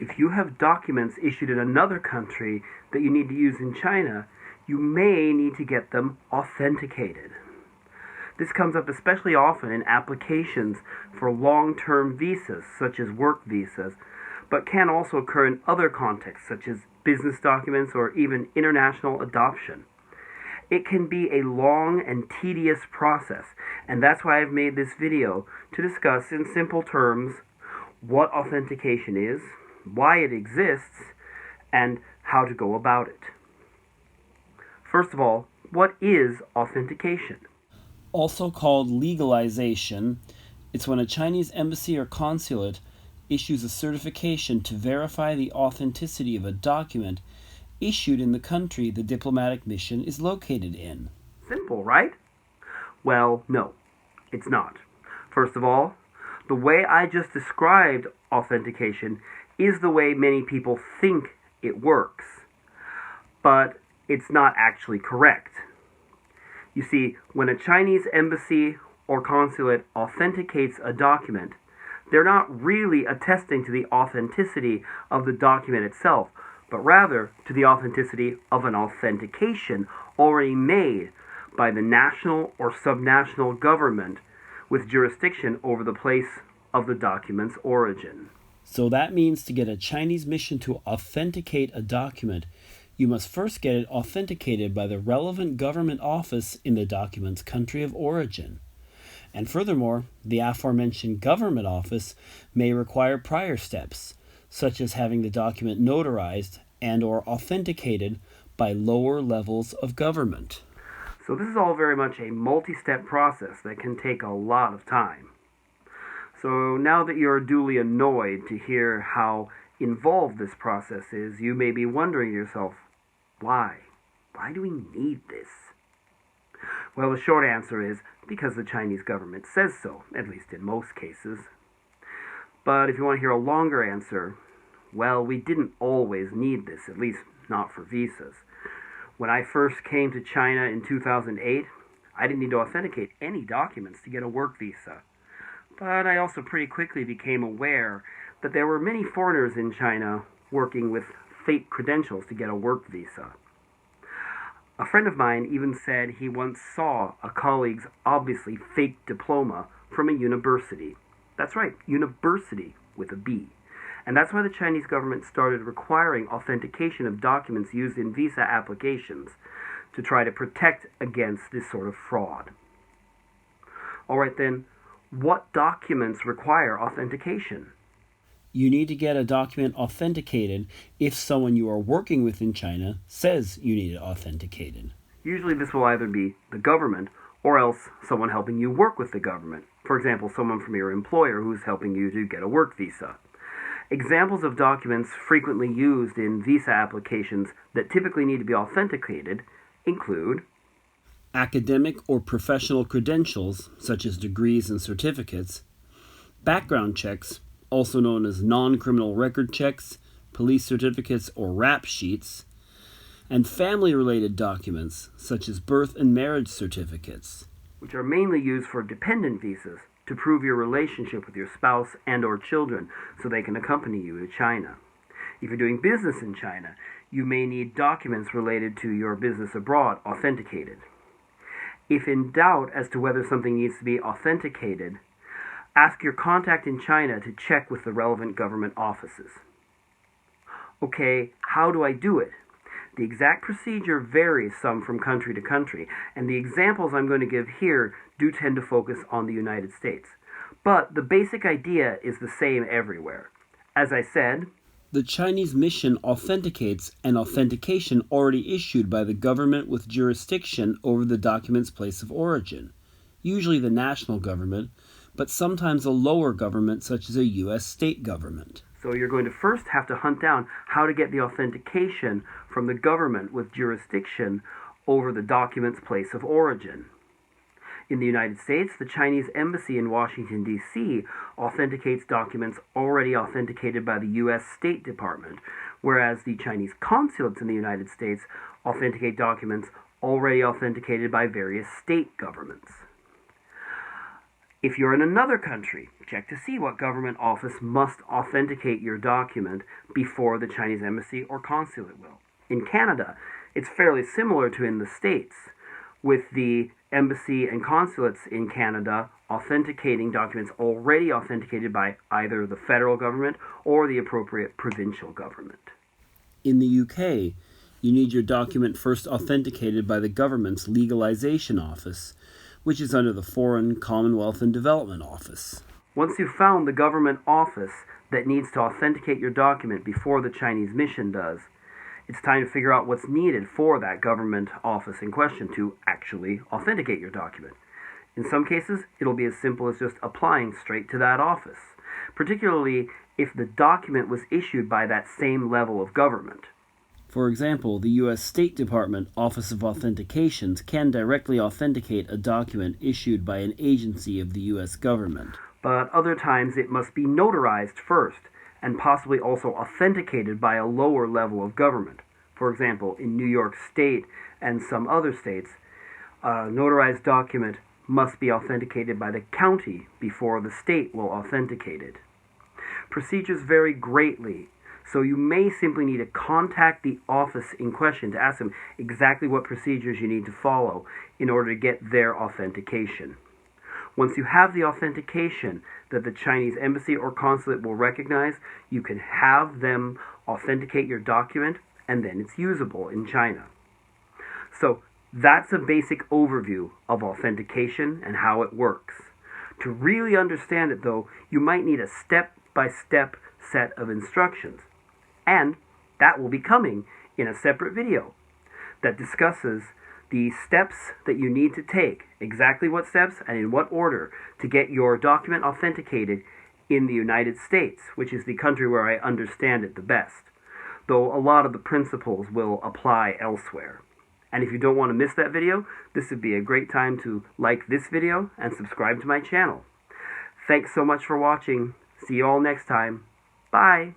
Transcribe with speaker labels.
Speaker 1: If you have documents issued in another country that you need to use in China, you may need to get them authenticated. This comes up especially often in applications for long-term visas, such as work visas, but can also occur in other contexts, such as business documents or even international adoption. It can be a long and tedious process, and that's why I've made this video to discuss in simple terms what authentication is, why it exists, and how to go about it. First of all, what is authentication?
Speaker 2: Also called legalization, it's when a Chinese embassy or consulate issues a certification to verify the authenticity of a document issued in the country the diplomatic mission is located in.
Speaker 1: Simple, right? Well, no, it's not. First of all, the way I just described authentication is the way many people think it works, but it's not actually correct. You see, when a Chinese embassy or consulate authenticates a document, they're not really attesting to the authenticity of the document itself, but rather to the authenticity of an authentication already made by the national or subnational government with jurisdiction over the place of the document's origin.
Speaker 2: So that means to get a Chinese mission to authenticate a document, you must first get it authenticated by the relevant government office in the document's country of origin. And furthermore, the aforementioned government office may require prior steps, such as having the document notarized and or authenticated by lower levels of government.
Speaker 1: So this is all very much a multi-step process that can take a lot of time. So now that you're duly annoyed to hear how involved this process is, you may be wondering to yourself, why? Why do we need this? Well, the short answer is because the Chinese government says so, at least in most cases. But if you want to hear a longer answer, well, we didn't always need this, at least not for visas. When I first came to China in 2008, I didn't need to authenticate any documents to get a work visa. But I also pretty quickly became aware that there were many foreigners in China working with fake credentials to get a work visa. A friend of mine even said he once saw a colleague's obviously fake diploma from a university. That's right, university with a B. And that's why the Chinese government started requiring authentication of documents used in visa applications to try to protect against this sort of fraud. All right then, what documents require authentication?
Speaker 2: You need to get a document authenticated if someone you are working with in China says you need it authenticated.
Speaker 1: Usually this will either be the government or else someone helping you work with the government. For example, someone from your employer who's helping you to get a work visa. Examples of documents frequently used in visa applications that typically need to be authenticated include
Speaker 2: academic or professional credentials, such as degrees and certificates, background checks, also known as non-criminal record checks, police certificates or rap sheets, and family-related documents, such as birth and marriage certificates,
Speaker 1: which are mainly used for dependent visas to prove your relationship with your spouse and or children so they can accompany you to China. If you're doing business in China, you may need documents related to your business abroad authenticated. If in doubt as to whether something needs to be authenticated, ask your contact in China to check with the relevant government offices. Okay, how do I do it? The exact procedure varies some from country to country, and the examples I'm going to give here do tend to focus on the United States. But the basic idea is the same everywhere. As I said,
Speaker 2: the Chinese mission authenticates an authentication already issued by the government with jurisdiction over the document's place of origin, usually the national government, but sometimes a lower government such as a U.S. state government.
Speaker 1: So you're going to first have to hunt down how to get the authentication from the government with jurisdiction over the document's place of origin. In the United States, the Chinese embassy in Washington, D.C. authenticates documents already authenticated by the U.S. State Department, whereas the Chinese consulates in the United States authenticate documents already authenticated by various state governments. If you're in another country, check to see what government office must authenticate your document before the Chinese embassy or consulate will. In Canada, it's fairly similar to in the States, with the embassy and consulates in Canada authenticating documents already authenticated by either the federal government or the appropriate provincial government.
Speaker 2: In the UK, you need your document first authenticated by the government's Legalization Office, which is under the Foreign, Commonwealth and Development Office.
Speaker 1: Once you've found the government office that needs to authenticate your document before the Chinese mission does, it's time to figure out what's needed for that government office in question to actually authenticate your document. In some cases, it'll be as simple as just applying straight to that office, particularly if the document was issued by that same level of government.
Speaker 2: For example, the U.S. State Department Office of Authentications can directly authenticate a document issued by an agency of the U.S. government.
Speaker 1: But other times it must be notarized first, and possibly also authenticated by a lower level of government. For example, in New York State and some other states, a notarized document must be authenticated by the county before the state will authenticate it. Procedures vary greatly, so you may simply need to contact the office in question to ask them exactly what procedures you need to follow in order to get their authentication. Once you have the authentication that the Chinese embassy or consulate will recognize, you can have them authenticate your document, and then it's usable in China. So that's a basic overview of authentication and how it works. To really understand it, though, you might need a step-by-step set of instructions. And that will be coming in a separate video that discusses the steps that you need to take, exactly what steps and in what order, to get your document authenticated in the United States, which is the country where I understand it the best, though a lot of the principles will apply elsewhere. And if you don't want to miss that video, this would be a great time to like this video and subscribe to my channel. Thanks so much for watching. See you all next time. Bye!